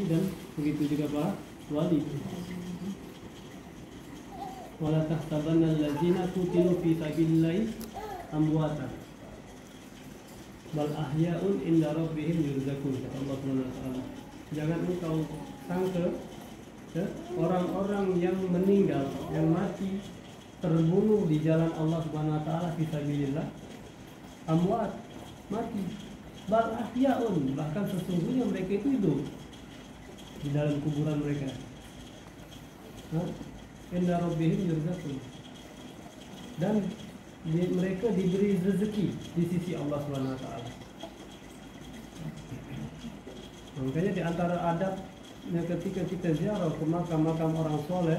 dan begitu juga para wali. Wala tahsabanna allazina qutilu fi sabilillahi amwatan bal ahya'un inda rabbihim yurzaqun, kata Allah Subhanahu wa taala. Jangan engkau sangka orang-orang yang meninggal, yang mati terbunuh di jalan Allah Subhanahu wa taala fi sabilillah amwat, mati, bal ahya'un, bahkan sesungguhnya mereka itu hidup di dalam kuburan mereka. Inna rabbihim yurzaqun, dan mereka diberi rezeki di sisi Allah Subhanahu wa taala. Makanya di antara adabnya ketika kita ziarah ke makam-makam orang soleh,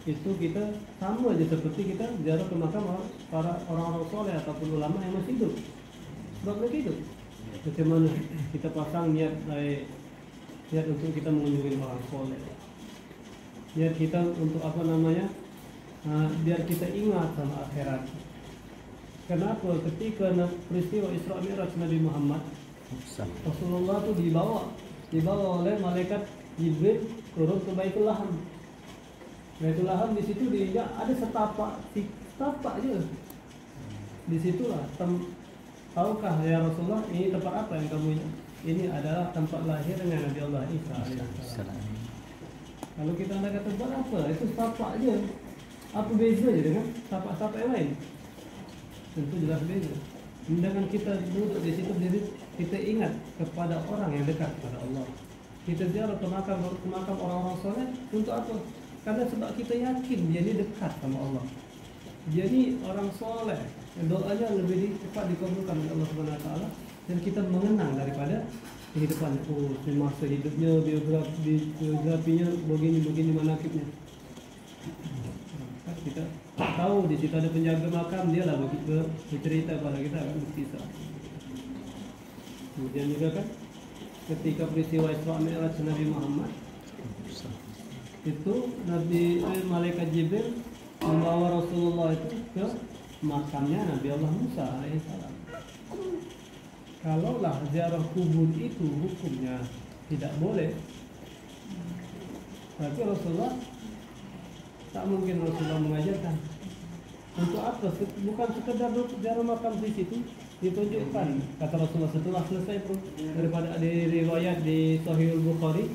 itu kita sama aja seperti kita ziarah ke makam para orang-orang soleh ataupun ulama yang masih hidup. Sebab mereka hidup. Bagaimana kita pasang niat untuk kita mengunjungi orang soleh, niat kita untuk biar kita ingat sama akhirat. Kenapa ketika peristiwa Isra Mi'raj Nabi Muhammad, Rasulullah itu dibawa oleh malaikat Jibril turun ke Baitul Laham. Baitul Laham di situ ada setapak aja. Di situlah tahukah ya Rasulullah, ini tempat apa yang kamu ingat? Ini adalah tempat lahirnya Nabi Allah Isa alaihissalam. Kalau kita kata buat apa? Itu setapak aja. Apa bezanya dengan setapak-setapak yang lain? Tentu jelas beza. Dengan kita duduk di situ berdiri, kita ingat kepada orang yang dekat kepada Allah. Kita ziarah ke makam orang-orang soleh untuk apa? Karena sebab kita yakin dia ini dekat sama Allah. Dia ini orang soleh, doanya lebih cepat dikabulkan oleh Allah Subhanahu wa taala, dan kita mengenang daripada kehidupan semasa hidupnya, biografinya begini manakibnya. Kita tahu di situ ada penjaga makam, dia lah bercerita kepada kita kan berkisah. Kemudian juga kan ketika peristiwa Isra Mi'raj Nabi Muhammad itu malaikat Jibril membawa Rasulullah itu ke makamnya Nabi Allah Musa alaihissalam. Kalaulah ziarah kubur itu hukumnya tidak boleh, berarti Rasulullah tak mungkin Rasulullah mengajarkan. Untuk apa? Bukan sekedar ziarah makam di situ ditunjukkan. Kata Rasulullah setelah selesai daripada ada riwayat di Sahih Bukhari,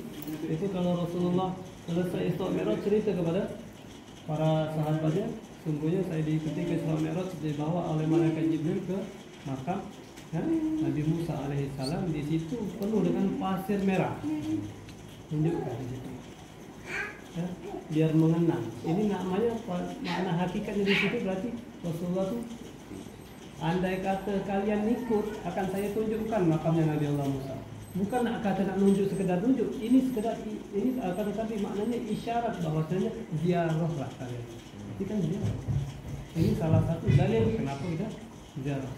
itu kalau Rasulullah selesai Isra Mi'raj cerita kepada para sahabatnya, sungguhnya saya di ketika Isra Mi'raj dibawa oleh malaikat Jibril ke makam Nabi Musa alaihissalam. Di situ penuh dengan pasir merah. Tunjukkan di situ. Biar mengenang. Ini namanya makna hakikatnya di situ, berarti Rasulullah itu andai kata kalian ikut, akan saya tunjukkan makamnya Nabi Allah Musa. Bukan nak nunjuk sekedar nunjuk. Ini akan tetapi maknanya isyarat bahwasanya ziarahlah kalian. Ini kan ziarah. Ini salah satu dalil kenapa kita ziarah.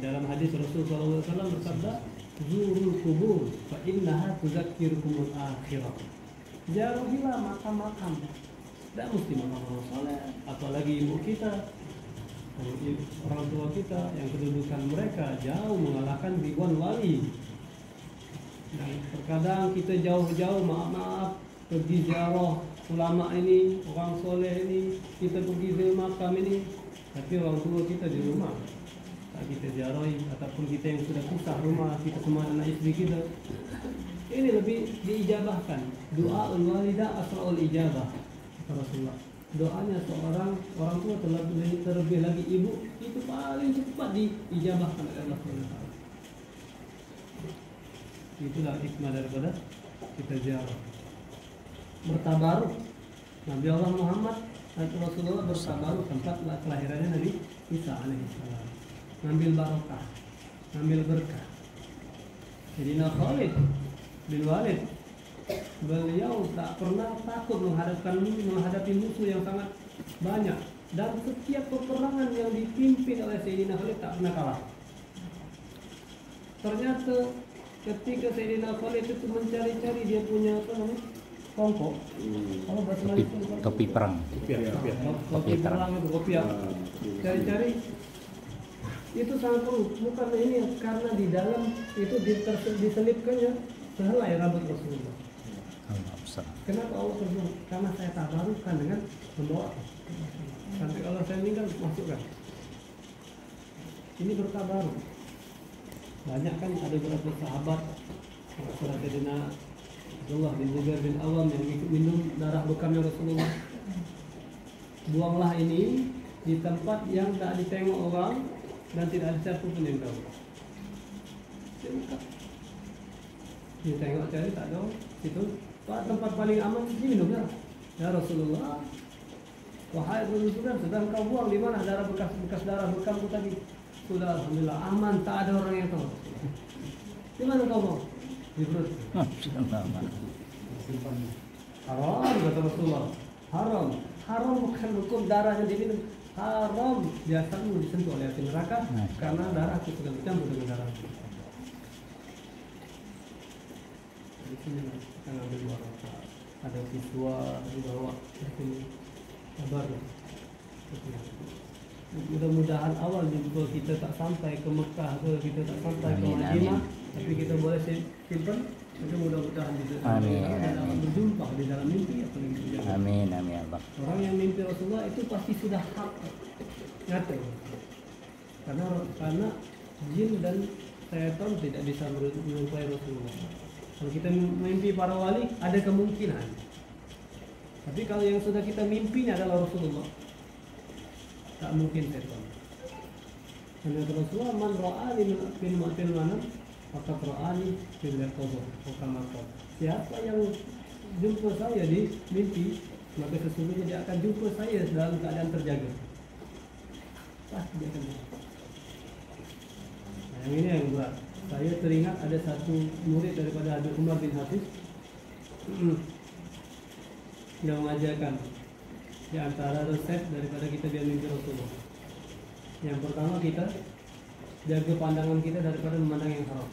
Dalam hadis Rasulullah SAW bersabda, "Zurul kubur fa innaha tuzakkirukumul akhirah." Ziarahilah makam-makam. Tidak mesti makam-makam soleh, apalagi ibu kita, orang tua kita yang kedudukan mereka jauh mengalahkan ribuan wali. Dan terkadang kita jauh-jauh maaf pergi ziarah ulama ini, orang soleh ini, kita pergi ke makam ini, tapi orang tua kita di rumah tak kita ziarahi, ataupun kita yang sudah pisah rumah, kita semua anak istri kita, ini lebih diijabahkan. Doa walidah asra'ul ijabah, kata Rasulullah. Doanya seorang orang tua terlebih lagi ibu itu paling cepat diijabahkan oleh Allah SWT. Itulah hikmah daripada kita ziarah. Bertabaruk. Nabi Allah Muhammad dan Rasulullah bertabaruk tempat kelahirannya Nabi Isa alaihissalam. Ngambil barokah, ngambil berkah. Sayyidina Khalid bin Walid, beliau tak pernah takut menghadapi musuh yang sangat banyak, dan setiap peperangan yang dipimpin oleh Sayyidina Khalid tak pernah kalah. Ternyata ketika Sayyidina Khalid itu mencari-cari dia punya tongkok, kalau bahasa Malaysia topi perang, topi perang itu kopiah, cari-cari itu sangat perlu. Bukan ini karena di dalam itu diselipkannya sehelai rambut Rasulullah. Allah besar. Kenapa Allah berfirman? Karena saya tabarukan dengan membawa. Sampai kalau saya meninggal masukkan. Ini bertabaruk. Banyak kan ada beberapa sahabat, Sayyidina Abdullah bin Zubair bin Awam yang minum darah bekamnya Rasulullah. Buanglah ini di tempat yang tak ditengok orang dan tidak ada satu pun yang tahu. Dia buka. Dia tengok cari tak tahu. Itu tempat paling aman ini minumnya. Ya Rasulullah, wahai Abu Zubair, sedang kau buang di mana darah bekas darah bekamku tadi? Sudah, alhamdulillah aman, tak ada orang yang tahu. Di mana kau buang? Di perut. Haram kata Rasulullah. Haram bukan hukum darah yang diminum. Haram biasanya disentuh oleh api neraka karena darah itu sudah bercampur dengan darah. Di sini kita ambil warna. Ada siswa dibawa di sini kabar. Mudah-mudahan awal jumpa kita tak sampai ke Mekah ke kita tak sampai ke Madinah, tapi kita boleh simpan. Itu mudah-mudahan kita berjumpa di dalam mimpi apa lagi terjadi. Amin amin ya Allah. Orang yang mimpi Rasulullah itu pasti sudah hak nyata. Karena jin dan syaitan tidak bisa menyerupai Rasulullah. Kalau kita mimpi para wali ada kemungkinan. Tapi kalau yang sudah kita mimpinya adalah Rasulullah, tak mungkin syaitan. Karena Rasulullah man ra'ani min ma'til manam maka ra'ani fil yaqظah atau siapa yang jumpa saya di mimpi maka sesungguhnya dia akan jumpa saya dalam keadaan terjaga. Pasti dia akan jumpa. Nah, yang ini yang berat. Saya teringat ada satu murid daripada Habib Umar bin Hafiz yang mengajarkan di antara resep daripada kita biar mimpi Rasulullah. Yang pertama kita jaga pandangan kita daripada memandang yang haram.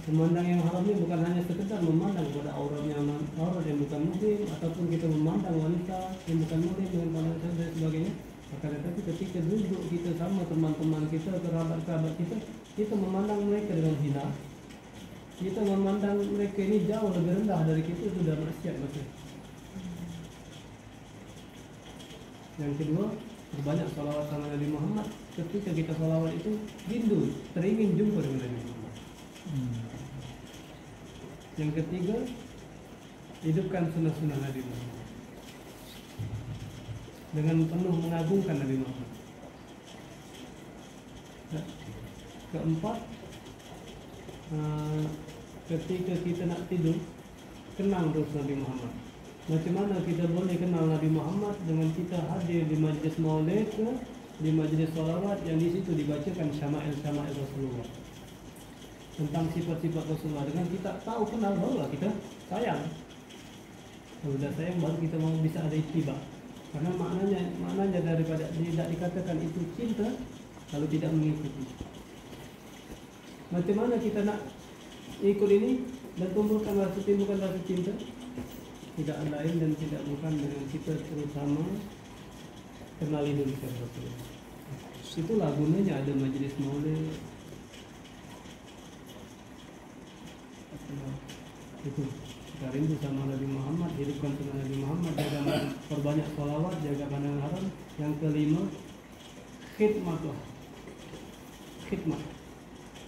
Memandang yang haram ini bukan hanya sekedar memandang kepada aurat yang bukan muslim ataupun kita memandang wanita yang bukan muslim dengan pandangan dan sebagainya. Akan tetapi ketika duduk kita sama teman-teman kita, kerabat-kerabat kita memandang mereka dengan hina. Kita memandang mereka ini jauh lebih rendah dari kita, sudah maksiat betul. Yang kedua, berbanyak salawat sama Nabi Muhammad. Ketika kita salawat itu rindu, teringin jumpa dengan Nabi Muhammad. Yang ketiga, hidupkan sunnah-sunnah Nabi Muhammad dengan penuh mengagungkan Nabi Muhammad. Keempat, ketika kita nak tidur, kenang terus Nabi Muhammad. Macam mana kita boleh kenal Nabi Muhammad dengan kita hadir di majlis maulid, di majlis salawat yang di situ dibacakan syama'il Rasulullah, tentang sifat-sifat Rasulullah. Dengan kita tahu kenal barulah kita sayang. Kalau sudah sayang baru kita mau bisa ada ittiba. Karena maknanya daripada tidak dikatakan itu cinta kalau tidak mengikuti. Macam mana kita nak ikut ini dan timbulkan rasa cinta? Tidak lain dan tidak bukan dengan kita terutama kenali dulu kita Rasulullah. Itulah gunanya ada majlis maulid. Itu kita rindu sama Nabi Muhammad, hidupkan sunnah Nabi Muhammad, jaga perbanyak salawat, jaga pandangan haram. Yang kelima, khidmat,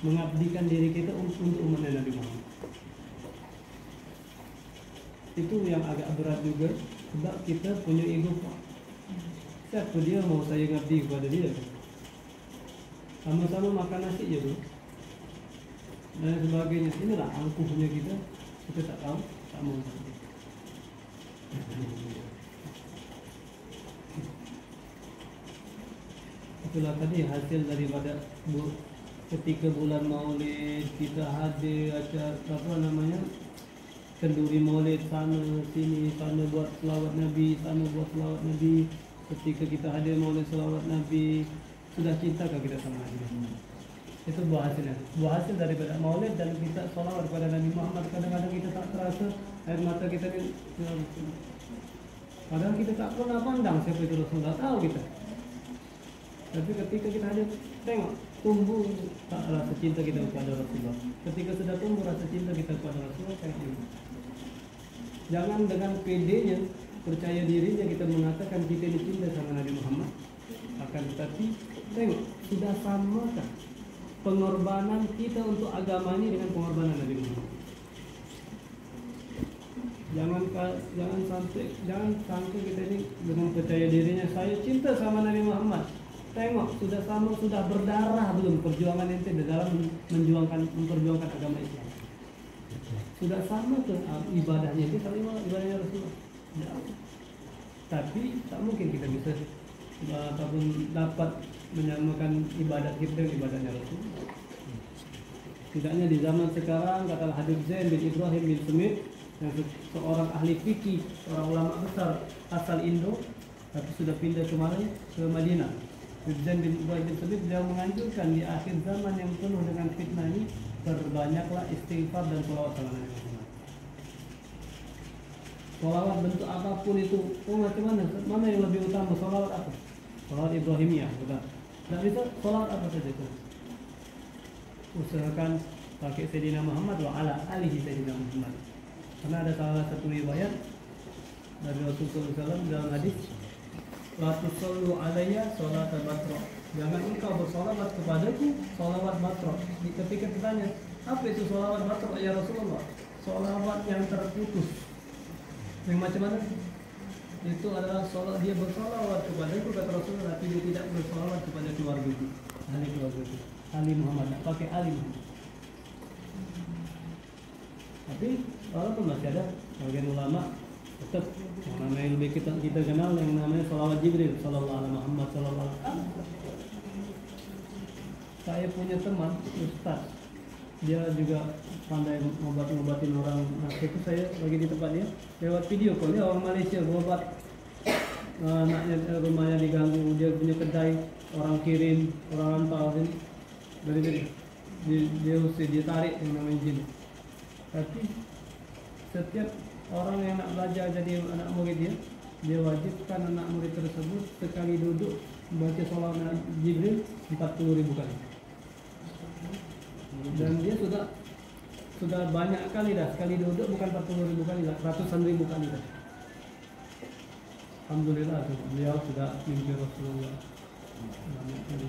mengabdikan diri kita untuk umat Nabi Muhammad. Itu yang agak berat juga, sebab kita punya ego. Siapa dia mau saya ngabdi kepada dia? Sama-sama makan nasi je tu dan sebagainya. Inilah angkuhnya kita tak tahu, tak mau. Itulah tadi hasil daripada ketika bulan Maulid kita hadir acara kenduri Maulid, sana sini, sana buat selawat Nabi, sana buat selawat Nabi. Ketika kita hadir Maulid selawat Nabi, sudah cintakah kita sama Nabi? Itu buah hasilnya. Buah hasil daripada Maulid dan kita selawat kepada Nabi Muhammad. Kadang-kadang kita tak terasa air mata kita ni. Padahal kita tak pernah pandang siapa itu Rasulullah, tahu kita. Tapi ketika kita hadir, tengok tumbuh rasa cinta kita kepada Rasulullah. Ketika sudah tumbuh rasa cinta kita kepada Rasulullah, jangan dengan pedenya, percaya dirinya kita mengatakan kita ini cinta sama Nabi Muhammad. Akan tetapi tengok, sudah samakah pengorbanan kita untuk agama ini dengan pengorbanan Nabi Muhammad? Jangan sampai kita ini dengan percaya dirinya saya cinta sama Nabi Muhammad. Tengok, sudah berdarah belum perjuangan ente dalam memperjuangkan agama Islam. Sudah sama ke ibadahnya itu sama ibadahnya Rasulullah. Ya. Tapi tak mungkin kita bisa ataupun dapat menyamakan ibadat kita dengan ibadahnya Rasulullah. Tidaknya di zaman sekarang, kata Habib Zain bin Ibrahim bin Sumit, yang seorang ahli fikih, seorang ulama besar asal Indo, tapi sudah pindah kemarin ke Madinah. Habib Zain bin Ibrahim bin Sumit, beliau menganjurkan di akhir zaman yang penuh dengan fitnah ini, berbanyaklah istighfar dan sholawat sama Nabi Muhammad. Sholawat bentuk apapun itu, macam mana yang lebih utama? Sholawat apa? Sholawat Ibrahimiyah, betul. Dan itu sholawat apa saja itu? Usahakan pakai Sayyidina Muhammad wa ala alihi Sayyidina Muhammad. Karena ada salah satu riwayat dari Rasulullah SAW dalam hadis, la tusallu alayya sholatan batra. Jangan engkau bersolawat kepadaku solawat batra. Ketika ditanya, apa itu solawat batra ya Rasulullah? Solawat yang terputus. Yang macam mana? Itu adalah sholat dia bersolawat kepadaku kata Rasulullah, tapi dia tidak bersolawat kepada keluargaku, ahli keluargaku, ahli Muhammad, tak pakai ahli Muhammad. Tapi walaupun masih ada bagian ulama tetap yang namanya lebih kita kenal yang namanya sholawat Jibril, sallallahu alaihi Muhammad sallallahu alaihi wasallam. Saya punya teman ustaz, dia juga pandai ngobatin orang. Nah, itu saya lagi di tempat dia lewat video call, dia orang Malaysia berobat, anaknya rumahnya diganggu, dia punya kedai, orang kirim, orang hantar dari dia usir, dia tarik yang namanya jin. Tapi setiap orang yang nak belajar jadi anak murid dia wajibkan anak murid tersebut sekali duduk baca sholawat Jibril 40.000 kali. Dan dia sudah banyak kali dah, sekali duduk bukan 40.000 kali lah, ratusan ribu kali dah. Alhamdulillah tuh, beliau sudah mimpi Rasulullah banyak kali.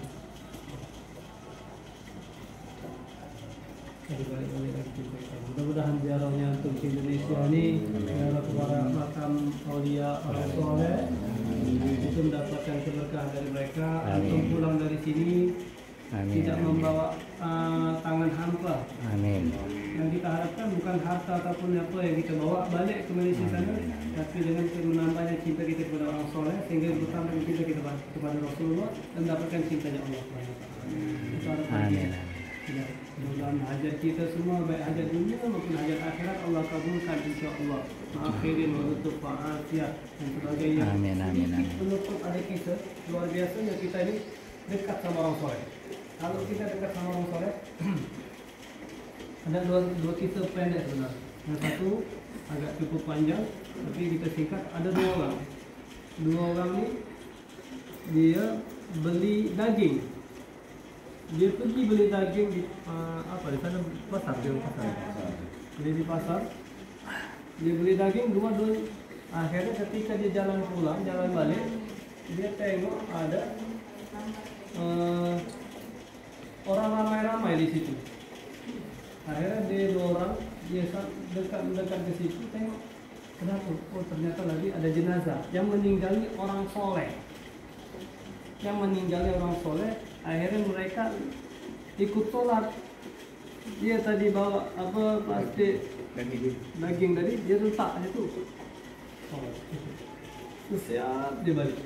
Balik-balik lagi kita. Mudah-mudahan ziarahnya untuk Indonesia ini ziarah kepada makam aulia orang soleh itu mendapatkan keberkahan dari mereka. Untuk pulang dari sini tidak membawa tangan hampa. Amin. Yang kita harapkan bukan harta ataupun apa yang kita bawa balik ke Malaysia sana, tapi dengan menambahnya cinta kita kepada orang soleh sehingga bertambah cinta kita kepada Rasulullah dan mendapatkan cintanya Allah SWT. Amin. Ya, mudah-mudahan hajat kita semua, baik hajat dunia maupun hajat akhirat Allah kabulkan insya-Allah. Akhirin wa lutuf wa afiyah dan sebagainya. Amin amin amin. Penutup ada kita luar biasanya kita ini dekat sama orang soleh. Kalau kita dekat sama orang soleh, ada dua kisah pendek sebenarnya. Yang satu agak cukup panjang, tapi kita singkat. Ada dua orang. Dua orang ini dia beli daging. Dia pergi beli daging di di sana pasar, beli di pasar. Dia beli daging dua. Akhirnya ketika dia jalan pulang, jalan balik, dia tengok ada orang ramai-ramai di situ. Akhirnya dia dua orang, dia mendekat ke situ, tengok kenapa? Oh ternyata lagi ada jenazah yang meninggali orang soleh. Akhirnya mereka ikut sholat. Dia tadi bawa plastik daging tadi, dia letak situ. Siap dia balik.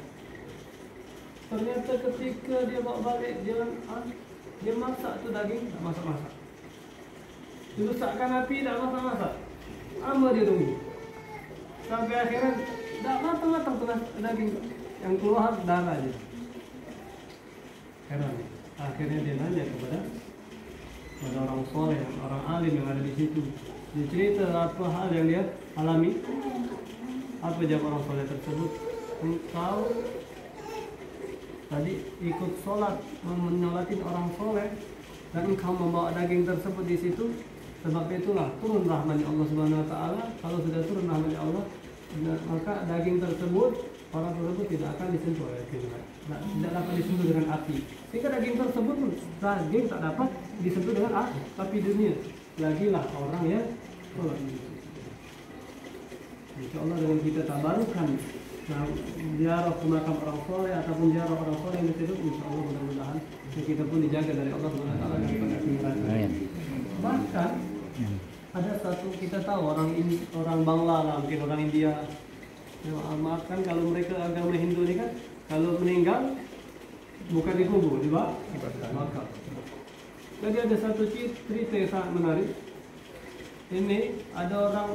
Ternyata ketika dia bawa balik, dia masak tu daging, tak masak-masak. Dilusakkan api, tak masak-masak. Lama dia tunggu. Sampai akhirnya tak matang-matang tu daging, yang keluar darah je. Heran. Akhirnya dia nanya kepada orang soleh, orang alim yang ada di situ. Dia cerita apa hal yang dia alami. Apa jawab orang soleh tersebut? Engkau tadi ikut sholat, menyolatin orang soleh, dan engkau membawa daging tersebut di situ, sebab itulah turun rahmat Allah Subhanahu Wa Taala. Kalau sudah turun rahmat Allah, maka daging tersebut, orang tersebut tidak akan disentuh oleh keringat, tidak dapat disentuh dengan api. Sehingga daging tersebut pun daging tak dapat disentuh dengan api dunia. Lagilah orang yang sholat. Insya Allah dengan kita tabarukan ziarah ke makam orang soleh ataupun ziarah orang soleh yang hidup, insya Allah mudah-mudahan kita pun dijaga dari Allah Subhanahu Wa Taala dari akhirat. Bahkan ada satu, kita tahu orang Bangla lah, mungkin orang India. Ya, maafkan kalau mereka agama Hindu ini kan, kalau meninggal bukan dikubur, dibakar. Jadi ada satu cerita yang sangat menarik. Ini ada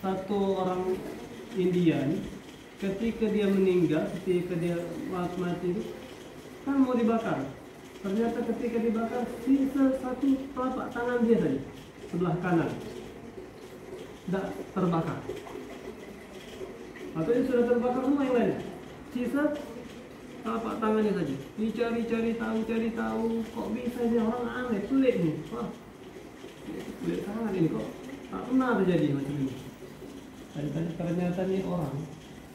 satu orang India nih, ketika dia meninggal, ketika dia mati itu kan mau dibakar. Ternyata ketika dibakar sisa satu telapak tangan dia saja, sebelah kanan, tidak terbakar. Atau dia sudah terbakar semua yang lainnya, sisa telapak tangannya saja. Dicari-cari tahu, kok bisa ini orang aneh, pelik nih. Wah, pelik sangat ini, kok tak pernah terjadi macam ini. Dan ternyata ini orang,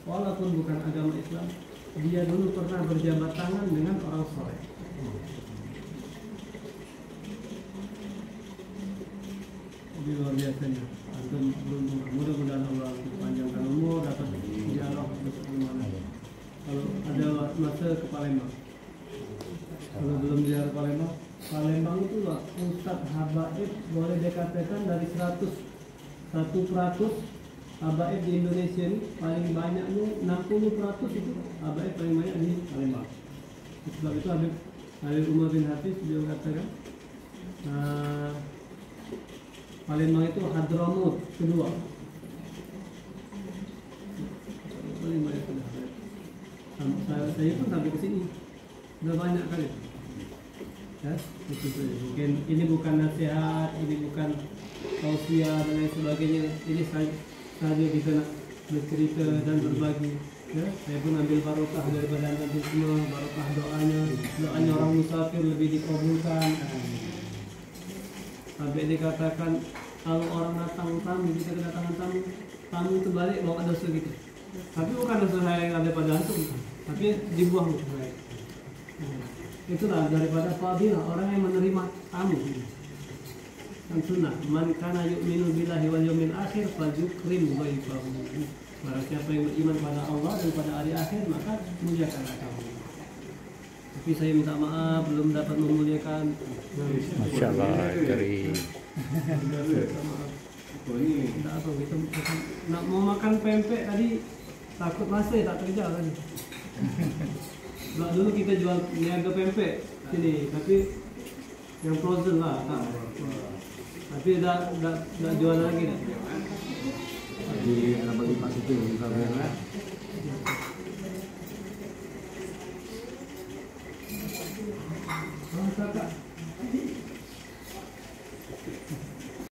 walaupun bukan agama Islam, dia dulu pernah berjabat tangan dengan orang soleh. Jadi luar biasanya. Antum mudah-mudahan Allah panjangkan umur, dapat ziarah bersama. Kalau ada masa ke Palembang, kalau belum ziarah Palembang itu lah Ustadz Habaib boleh dikatakan dari 100 habaib di Indonesia ini paling banyaknya 60% itu habaib paling banyak di Palembang. Sebab itu Habib Umar bin Hafiz beliau katakan Palembang itu Hadramut kedua. Paling banyak itu habaib. Saya pun sampai ke sini sudah banyak kali. Ya, itu mungkin ini bukan nasihat, ini bukan tausiah dan lain sebagainya. Ini saja kita nak bercerita dan berbagi. Ya, saya pun ambil barokah daripada nanti semua, barokah doanya orang musafir lebih dikabulkan. Sampai dikatakan kalau orang datang tamu, kita kedatangan tamu itu balik bawa dosa gitu. Tapi bukan dosa saya yang ada pada antum, tapi dibuang dosa saya. Itulah daripada fadilah orang yang menerima tamu. Dan sunnah, man kana yu'minu billahi wal yawmil akhir falyukrim dhaifahu. Barang siapa yang beriman pada Allah dan pada hari akhir, maka muliakanlah tamu. Tapi saya minta maaf belum dapat memuliakan. Masya Allah dari Tidak apa kita nak mau makan pempek tadi takut masih tak kerja tadi. Nah, dulu kita jual niaga pempek sini, tapi yang frozen lah, tak. Tapi dah jual lagi dah. Jadi bagi Pak Siti bisa bayar. Kakak.